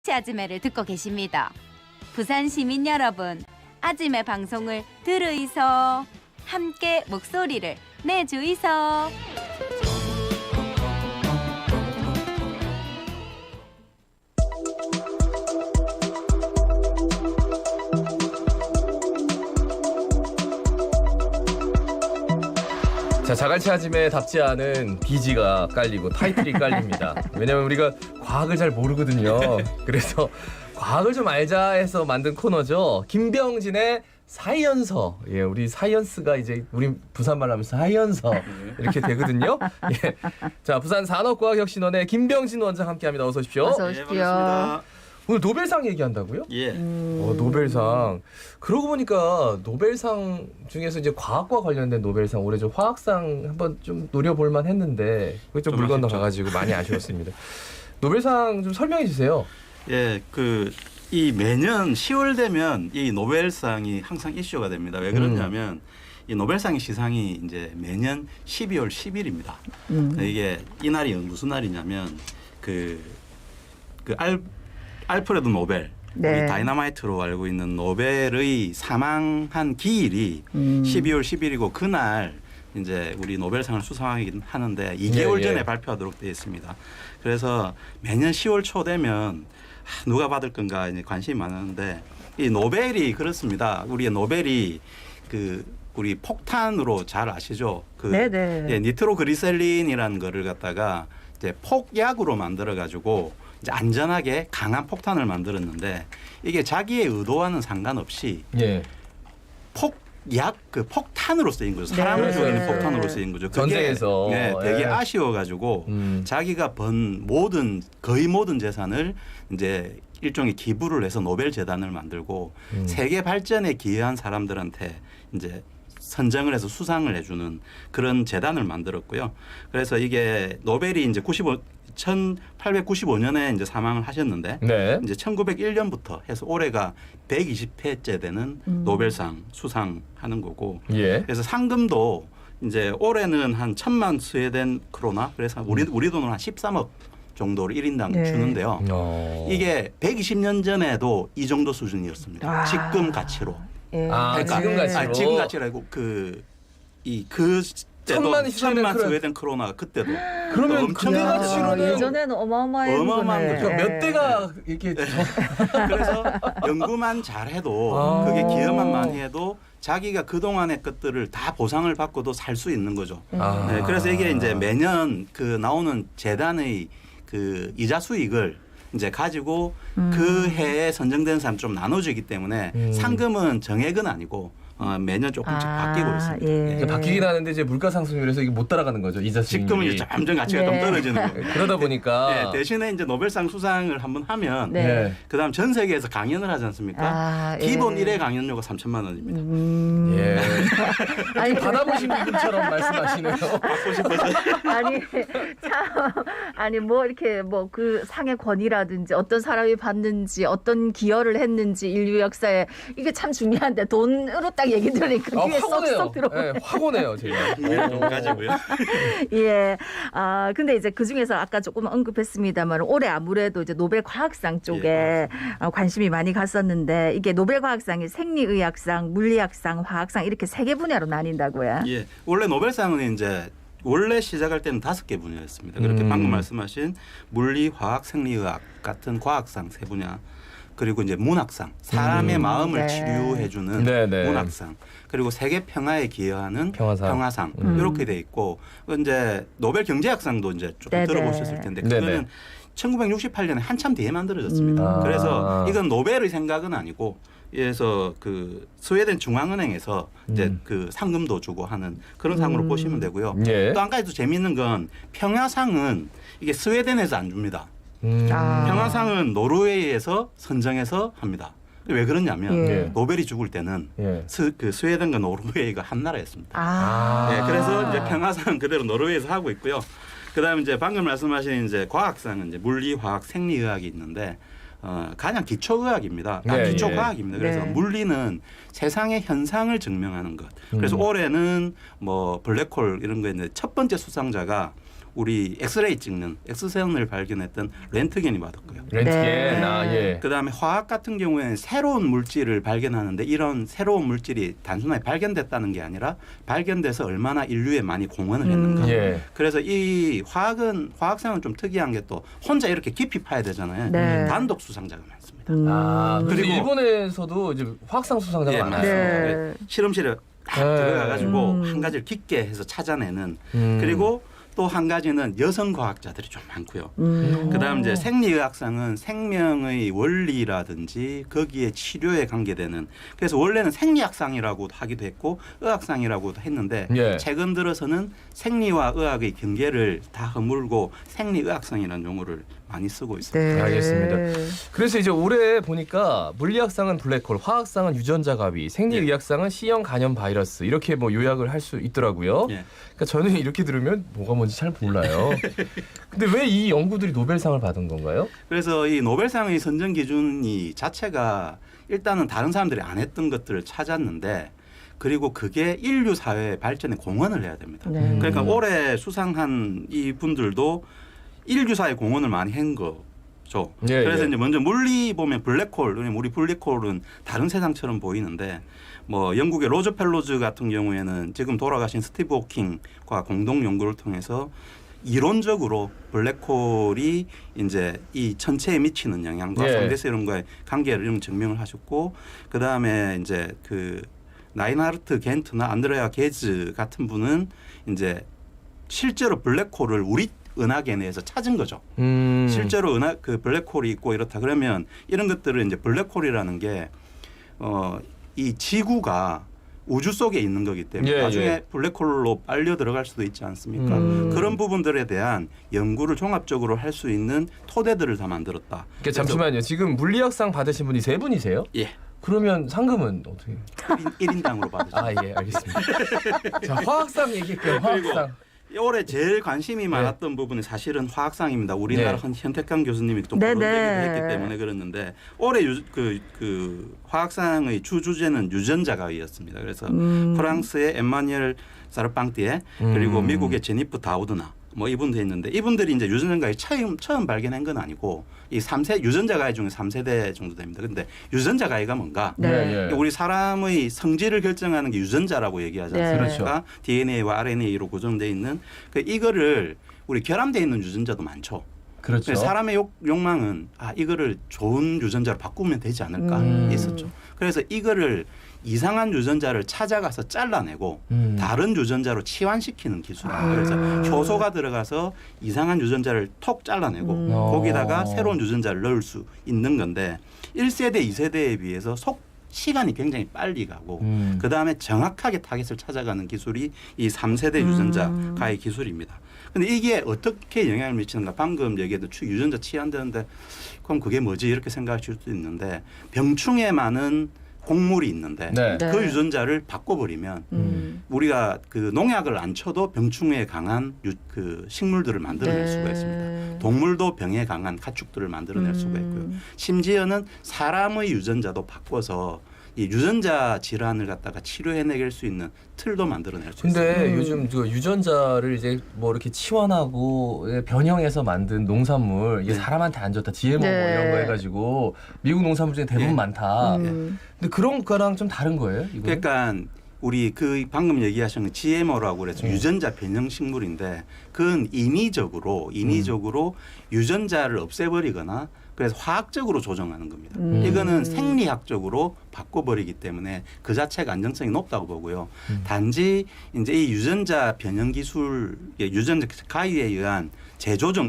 아즈메를 듣고 계십니다. 부산 시민 여러분, 아즈메 방송을 들으이소. 함께 목소리를 내주이소. 자, 자갈치 아침에답지 않은 BG가 깔리고 타이틀이 깔립니다. 왜냐면 우리가 과학을 잘 모르거든요. 그래서 과학을 좀 알자 해서 만든 코너죠. 김병진의 사이언서. 예, 우리 사이언스가 이제 우리 부산말 하면 사이언서 이렇게 되거든요. 예. 자, 부산 산업과학혁신원의 김병진 원장 함께합니다. 어서 오십시오. 어서 오십시오. 네, 반갑습니다. 오늘 노벨상 얘기한다고요? 예. 노벨상. 그러고 보니까 노벨상 중에서 이제 과학과 관련된 노벨상 올해 좀 화학상 한번 좀 노려볼만 했는데 그게 좀 물 건너가가지고 많이 아쉬웠습니다. 노벨상 좀 설명해 주세요. 예, 이 매년 10월 되면 이 노벨상이 항상 이슈가 됩니다. 왜 그러냐면 이 노벨상의 시상이 이제 매년 12월 10일입니다. 이게 이 날이 무슨 날이냐면 알프레드 노벨, 네. 우리 다이너마이트로 알고 있는 노벨의 사망한 기일이 12월 10일이고 그날 이제 우리 노벨상을 수상하긴 하는데 2개월 전에 발표하도록 되어 있습니다. 그래서 매년 10월 초 되면 누가 받을 건가 이제 관심이 많은데 이 노벨이 그렇습니다. 우리 노벨이 우리 폭탄으로 잘 아시죠? 네네. 예, 니트로그리셀린이라는 거를 갖다가 이제 폭약으로 만들어 가지고 이제 안전하게 강한 폭탄을 만들었는데 이게 자기의 의도와는 상관없이 예. 폭탄으로 쓰인 거죠. 사람을 네. 죽이는 폭탄으로 쓰인 거죠. 그게 전쟁에서. 네, 되게 예. 아쉬워가지고 자기가 번 거의 모든 재산을 이제 일종의 기부를 해서 노벨 재단을 만들고 세계 발전에 기여한 사람들한테 이제 선정을 해서 수상을 해주는 그런 재단을 만들었고요. 그래서 이게 노벨이 이제 1895년에 이제 사망을 하셨는데 네. 이제 1901년부터 해서 올해가 120회째 되는 노벨상 수상하는 거고. 예. 그래서 상금도 이제 올해는 한 1,000만 스웨덴 크로나 그래서 우리 돈으로 한 13억 정도를 1인당 네. 주는데요. 이게 120년 전에도 이 정도 수준이었습니다. 지금 가치로. 예. 지금 가치로. 지금 가치로 알고 때도 1,000만 스웨덴 크로나 그때도 그러면 엄청 그 큰 가치로는 예전에는 어마어마한 거죠. 몇 대가 이렇게 그래서 연구만 잘해도 그게 기여만 많이 해도 자기가 그동안의 것들을 다 보상을 받고도 살 수 있는 거죠. 네, 그래서 이게 이제 매년 나오는 재단의 이자 수익을 이제 가지고 그 해에 선정된 사람 좀 나눠주기 때문에 상금은 정액은 아니고 매년 조금씩 바뀌고 있습니다. 예. 이제 바뀌긴 하는데 이제 물가 상승률에서 이게 못 따라가는 거죠. 이자 수익률이. 지금은 이제 점점 가치가 좀 네. 떨어지는 거예요. 그러다 보니까 네, 대신에 이제 노벨상 수상을 한번 하면 네. 그다음 전 세계에서 강연을 하지 않습니까? 예. 기본 1회 강연료가 3,000만 원입니다. 예. 아니, 받아보신 분처럼 말씀하시네요. 받고 싶어서. 아니 뭐 이렇게 뭐 그 상의 권위라든지 어떤 사람이 받는지 어떤 기여를 했는지 인류 역사에 이게 참 중요한데 돈으로 딱 얘기 들으니까 귀에 확 오네요. 쏙쏙 들어. 네, 확 오네요, 제가. 돈 가지고요. 예. 근데 이제 그 중에서 아까 조금 언급했습니다만 올해 아무래도 이제 노벨 과학상 쪽에 관심이 많이 갔었는데 이게 노벨 과학상이 생리의학상, 물리학상, 화학상 이렇게 3개 분야로 나뉜다고요. 예, 원래 노벨상은 이제 원래 시작할 때는 5개 분야였습니다. 그렇게 방금 말씀하신 물리, 화학, 생리의학 같은 과학상 3분야. 그리고 이제 문학상, 사람의 마음을 네. 치료해주는 네. 문학상, 그리고 세계 평화에 기여하는 평화상. 이렇게 돼 있고, 이제 노벨 경제학상도 이제 조금 네네. 들어보셨을 텐데 네네. 그거는 1968년에 한참 뒤에 만들어졌습니다. 그래서 이건 노벨의 생각은 아니고, 그래서 스웨덴 중앙은행에서 이제 상금도 주고 하는 그런 상으로 보시면 되고요. 예. 또 한 가지 또 재미있는 건 평화상은 이게 스웨덴에서 안 줍니다. 아. 평화상은 노르웨이에서 선정해서 합니다. 왜 그러냐면 예. 노벨이 죽을 때는 예. 스웨덴과 노르웨이가 한 나라였습니다. 아. 네, 그래서 이제 평화상 그대로 노르웨이에서 하고 있고요. 그다음에 이제 방금 말씀하신 이제 과학상은 이제 물리, 화학, 생리의학이 있는데 가장 기초의학입니다. 네, 기초과학입니다. 그래서 네. 물리는 세상의 현상을 증명하는 것. 그래서 올해는 뭐 블랙홀 이런 거 있는데 첫 번째 수상자가 우리 엑스레이 찍는 엑스선을 발견했던 렌트겐이 맞았고요. 렌트겐, 네. 예. 그다음에 화학 같은 경우에는 새로운 물질을 발견하는데 이런 새로운 물질이 단순하게 발견됐다는 게 아니라 발견돼서 얼마나 인류에 많이 공헌을 했는가. 예. 그래서 이 화학상은 좀 특이한 게 또 혼자 이렇게 깊이 파야 되잖아요. 네. 단독 수상자가 많습니다. 아, 그리고 그리고- 일본에서도 이제 화학상 수상자가 예, 많아요. 네. 실험실에 딱 네. 들어가가지고 음. 한 가지를 깊게 해서 찾아내는 그리고 그리고 또 한 가지는 여성 과학자들이 좀 많고요. 음. 그다음 이제 생리의학상은 생명의 원리라든지 거기에 치료에 관계되는 그래서 원래는 생리학상이라고도 하기도 했고 의학상이라고도 했는데 예. 최근 들어서는 생리와 의학의 경계를 다 허물고 생리의학상이라는 용어를 많이 쓰고 있습니다. 네. 알겠습니다. 그래서 이제 올해 보니까 물리학상은 블랙홀, 화학상은 유전자 가위, 생리의학상은 C형 간염 바이러스 이렇게 뭐 요약을 할 수 있더라고요. 예. 그러니까 저는 이렇게 들으면 뭐가 뭔지 잘 몰라요. 근데 왜 이 연구들이 노벨상을 받은 건가요? 그래서 이 노벨상의 선정 기준이 자체가 일단은 다른 사람들이 안 했던 것들을 찾았는데 그리고 그게 인류 사회의 발전에 공헌을 해야 됩니다. 네. 그러니까 올해 수상한 이 분들도 인류 사회 공헌을 많이 한 거죠. 예, 그래서 예. 이제 먼저 물리 보면 블랙홀, 우리 블랙홀은 다른 세상처럼 보이는데 뭐 영국의 로저 펠로즈 같은 경우에는 지금 돌아가신 스티브 호킹과 공동 연구를 통해서 이론적으로 블랙홀이 이제 이 천체에 미치는 영향과 예. 상대세론과의 관계를 이런 증명을 하셨고 그 다음에 이제 그 라인하르트 겐트나 안드레아 게즈 같은 분은 이제 실제로 블랙홀을 우리 은하계 내에서 찾은 거죠. 실제로 그 블랙홀이 있고 이렇다 그러면 이런 것들을 이제 블랙홀이라는 게 이 지구가 우주 속에 있는 거기 때문에 예, 나중에 예. 블랙홀로 빨려 들어갈 수도 있지 않습니까? 그런 부분들에 대한 연구를 종합적으로 할 수 있는 토대들을 다 만들었다. 그러니까 잠시만요. 지금 물리학상 받으신 분이 3분이세요? 예. 그러면 상금은 어떻게? 1인당으로 받으죠. 아, 예, 알겠습니다. 자, 화학상 얘기할게요. 화학상. 올해 제일 관심이 많았던 부분이 사실은 화학상입니다. 우리나라 네. 현택강 교수님이 또 네, 그런 얘기를 네. 했기 때문에 그랬는데 올해 그 화학상의 주 주제는 유전자 가위였습니다. 그래서 프랑스의 엠마뉘엘 사르팡티에 그리고 미국의 제니프 다우드나 뭐 이분도 있는데 이분들이 이제 유전자 가위 처음 발견한 건 아니고 이 3세 유전자 가위 중에 3세대 정도 됩니다. 근데 유전자 가위가 뭔가? 네. 예. 우리 사람의 성질을 결정하는 게 유전자라고 얘기하지 네. 않습니까? 그렇죠. DNA와 RNA로 구성되어 있는 이거를 우리 결함되어 있는 유전자도 많죠. 그렇죠. 사람의 욕망은 이거를 좋은 유전자로 바꾸면 되지 않을까 있었죠. 그래서 이거를 이상한 유전자를 찾아가서 잘라내고 다른 유전자로 치환시키는 기술입니다. 그래서 효소가 들어가서 이상한 유전자를 톡 잘라내고 거기다가 새로운 유전자를 넣을 수 있는 건데 1세대, 2세대에 비해서 시간이 굉장히 빨리 가고 그다음에 정확하게 타겟을 찾아가는 기술이 이 3세대 유전자 가위 기술입니다. 근데 이게 어떻게 영향을 미치는가 방금 얘기해도 유전자 치환되는데 그럼 그게 뭐지 이렇게 생각하실 수도 있는데 병충해 많은 곡물이 있는데 네. 네. 그 유전자를 바꿔버리면 우리가 그 농약을 안 쳐도 병충해에 강한 그 식물들을 만들어낼 네. 수가 있습니다. 동물도 병에 강한 가축들을 만들어낼 수가 있고요. 심지어는 사람의 유전자도 바꿔서 이 유전자 질환을 갖다가 치료해내길 수 있는 틀도 만들어낼 수 있습니다. 근데 요즘 그 유전자를 이제 뭐 이렇게 치환하고 변형해서 만든 농산물 이게 네. 사람한테 안 좋다 GMO 뭐 네. 이런 거 해가지고 미국 농산물 중에 대부분 예. 많다. 근데 그런 거랑 좀 다른 거예요? 이거는? 그러니까 우리 그 방금 얘기하신 GMO라고 그래서 유전자 변형 식물인데 그건 인위적으로 유전자를 없애버리거나 그래서 화학적으로 조정하는 겁니다. 이거는 생리학적으로 바꿔버리기 때문에 그 자체가 안정성이 높다고 보고요. 단지 이제 이 유전자 변형 기술, 유전자 가위에 의한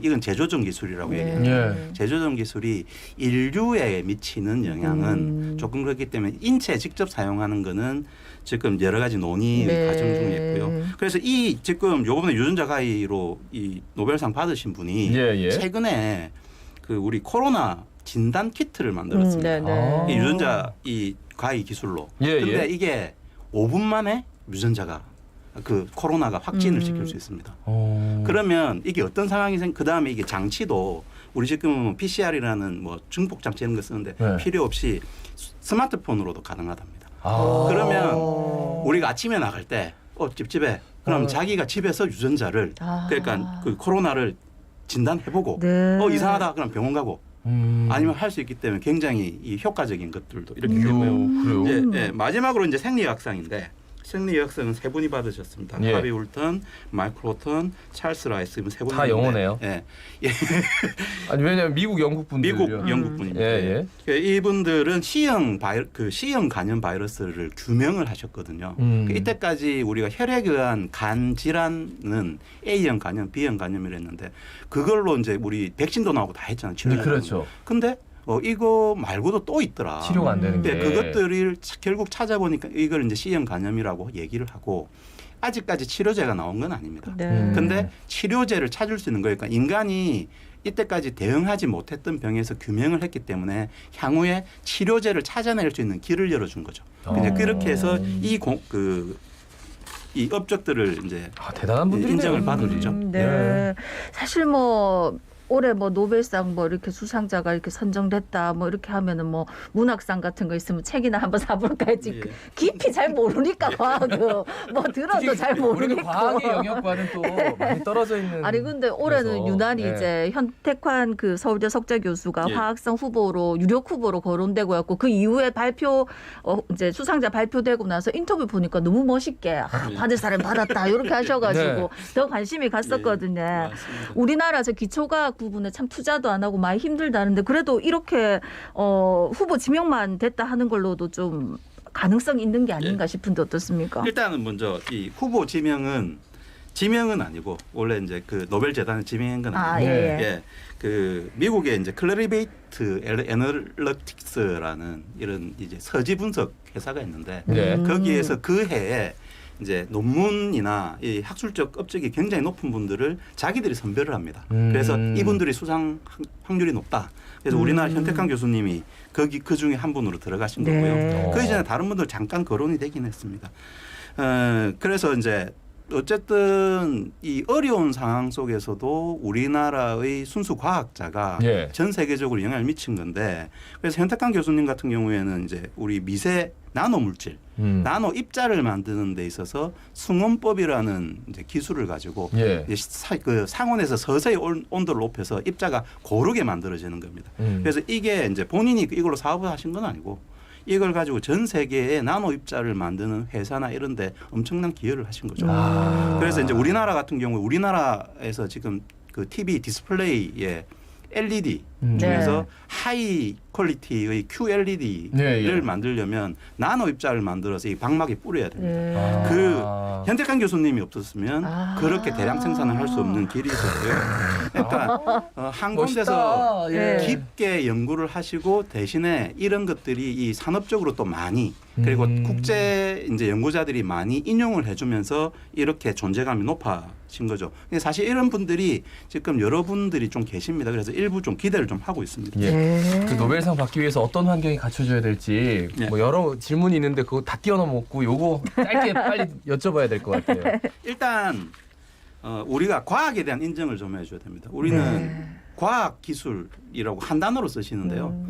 이건 재조정 기술이라고 얘기합니다. 예. 재조정 기술이 인류에 미치는 영향은 조금 그렇기 때문에 인체에 직접 사용하는 거는 지금 여러 가지 논의 네. 과정 중에 있고요. 그래서 이 지금 요번에 유전자 가위로 이 노벨상 받으신 분이 예. 최근에 그 우리 코로나 진단 키트를 만들었습니다. 아. 이 유전자 이 가위 기술로. 예, 근데 예. 이게 5분 만에 유전자가 그 코로나가 확진을 시킬 수 있습니다. 그러면 이게 어떤 상황이 그다음에 이게 장치도 우리 지금 PCR이라는 뭐 증폭 장치 이런 거 쓰는데 네. 필요 없이 스마트폰으로도 가능하답니다. 아. 그러면 우리가 아침에 나갈 때 찝찝해 그럼 자기가 집에서 유전자를 그러니까 그 코로나를 진단해보고 네. 이상하다 그럼 병원 가고 아니면 할 수 있기 때문에 굉장히 이 효과적인 것들도 이렇게 되고요. 그래요? 예, 마지막으로 이제 생리학상인데 생리학상은 세 분이 받으셨습니다. 예. 하비 울턴, 마이클 호턴, 찰스 라이스 세 분이 다 영어네요. 예. 아니 왜냐면 미국 영국 분들 미국 영국 분입니다. 예. 이분들은 C형 C형 간염 바이러스를 규명을 하셨거든요. 이때까지 우리가 혈액에 의한 간 질환은 A형 간염, B형 간염이랬는데 그걸로 이제 우리 백신도 나오고 다 했잖아요. 치료제도. 그렇죠. 근데 이거 말고도 또 있더라. 치료가 안 되는 게. 그것들을 결국 찾아보니까 이걸 이제 C형 간염이라고 얘기를 하고 아직까지 치료제가 나온 건 아닙니다. 네. 근데 치료제를 찾을 수 있는 거니까 인간이 이때까지 대응하지 못했던 병에서 규명을 했기 때문에 향후에 치료제를 찾아낼 수 있는 길을 열어준 거죠. 이제 그렇게 해서 이 업적들을 이제 대단한 분들이 인정을 받은 거죠. 네. 사실 뭐 올해 뭐 노벨상 뭐 이렇게 수상자가 이렇게 선정됐다 뭐 이렇게 하면은 뭐 문학상 같은 거 있으면 책이나 한번 사볼까 했지. 예. 깊이 잘 모르니까 과학은 뭐 들어도 잘 우리는 모르니까. 과학의 영역과는 또 많이 떨어져 있는. 아니 근데 올해는 그래서, 유난히 네. 이제 현택환 그 서울대 석좌 교수가 예. 화학상 후보로 유력 후보로 거론되고 있고 그 이후에 이제 수상자 발표되고 나서 인터뷰 보니까 너무 멋있게 받을 사람 받았다 이렇게 하셔가지고 네. 더 관심이 갔었거든요. 맞습니다. 우리나라 저 기초과학 부분에 참 투자도 안 하고 많이 힘들다는데 그래도 이렇게 후보 지명만 됐다 하는 걸로도 좀 가능성이 있는 게 아닌가 싶은데 어떻습니까? 일단은 먼저 이 후보 지명은 아니고 원래 이제 그 노벨 재단의 지명한 건 아니고 예. 그 미국의 이제 클래리베이트 애널리틱스라는 이런 이제 서지 분석 회사가 있는데 네. 거기에서 그 해에 이제 논문이나 이 학술적 업적이 굉장히 높은 분들을 자기들이 선별을 합니다. 그래서 이분들이 수상 확률이 높다. 그래서 우리나라 현택환 교수님이 그 중에 한 분으로 들어가신 네. 거고요. 그 이전에 다른 분들 잠깐 거론이 되긴 했습니다. 그래서 이제 어쨌든 이 어려운 상황 속에서도 우리나라의 순수 과학자가 예. 전 세계적으로 영향을 미친 건데 그래서 현택환 교수님 같은 경우에는 이제 우리 미세 나노 물질, 나노 입자를 만드는 데 있어서 승원법이라는 이제 기술을 가지고 예. 이제 그 상온에서 서서히 온도를 높여서 입자가 고르게 만들어지는 겁니다. 그래서 이게 이제 본인이 이걸로 사업을 하신 건 아니고 이걸 가지고 전 세계에 나노 입자를 만드는 회사나 이런 데 엄청난 기여를 하신 거죠. 그래서 이제 우리나라 같은 경우에 우리나라에서 지금 그 TV 디스플레이에 LED 중에서 하이 퀄리티의 QLED를 예. 만들려면 나노 입자를 만들어서 이 방막에 뿌려야 됩니다. 네. 그 현택환 교수님이 없었으면 그렇게 대량 생산을 할 수 없는 길이 있었고요. 그러니까 한 곳에서 멋있다. 예. 깊게 연구를 하시고 대신에 이런 것들이 이 산업적으로 또 많이 그리고 국제 이제 연구자들이 많이 인용을 해주면서 이렇게 존재감이 높아진 거죠. 근데 사실 이런 분들이 지금 여러분들이 좀 계십니다. 그래서 일부 좀 기대를 좀 하고 있습니다. 예. 그 노벨상 받기 위해서 어떤 환경이 갖춰져야 될지 네. 뭐 여러 질문이 있는데 그거 다 뛰어넘었고 요거 짧게 빨리 여쭤봐야 될 것 같아요. 일단 우리가 과학에 대한 인정을 좀 해줘야 됩니다. 우리는 과학 기술이라고 한 단어로 쓰시는데요.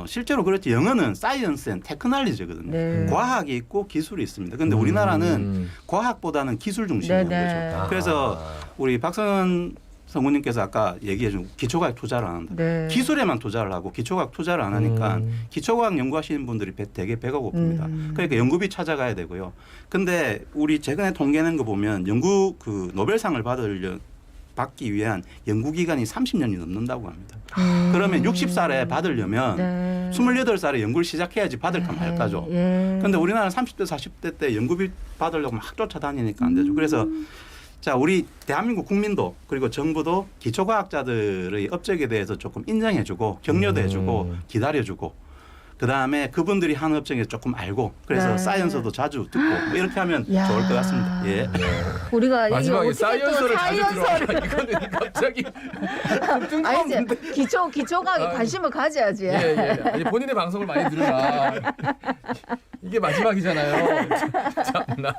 실제로 그렇지 영어는 사이언스 앤 테크놀리지거든요. 네. 과학이 있고 기술이 있습니다. 그런데 우리나라는 과학보다는 기술 중심인 네네. 거죠. 그래서 우리 박성은 성우님께서 아까 얘기해 준 기초과학 투자를 안 한다. 네. 기술에만 투자를 하고 기초과학 투자를 안 하니까 기초과학 연구하시는 분들이 되게 배가 고픕니다. 그러니까 연구비 찾아가야 되고요. 근데 우리 최근에 통계낸 거 보면 그 노벨상을 받기 위한 연구 기간이 30년이 넘는다고 합니다. 그러면 60살에 받으려면 네. 28살에 연구를 시작해야지 받을까 말까죠. 그런데 우리나라는 30대 40대 때 연구비 받으려고 막 쫓아다니니까 안 되죠. 그래서 자, 우리 대한민국 국민도 그리고 정부도 기초과학자들의 업적에 대해서 조금 인정해주고 격려도 해주고 기다려주고 그다음에 그분들이 하는 업적에 조금 알고 그래서 네. 사이언스도 자주 듣고 뭐 이렇게 하면 야. 좋을 것 같습니다. 예. 우리가 이게 마지막에 어떻게 또 사이언서를 자주 사이언서를 들어가 이거는 갑자기 좀 아니지 뜬금없는데. 기초과학에 관심을 가져야지. 예. 아니 본인의 방송을 많이 들으라. 이게 마지막이잖아요. 참나.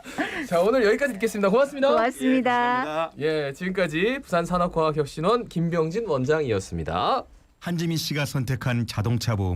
자 오늘 여기까지 듣겠습니다. 고맙습니다. 고맙습니다. 감사합니다. 예, 지금까지 부산산업과학혁신원 김병진 원장이었습니다. 한지민 씨가 선택한 자동차 보험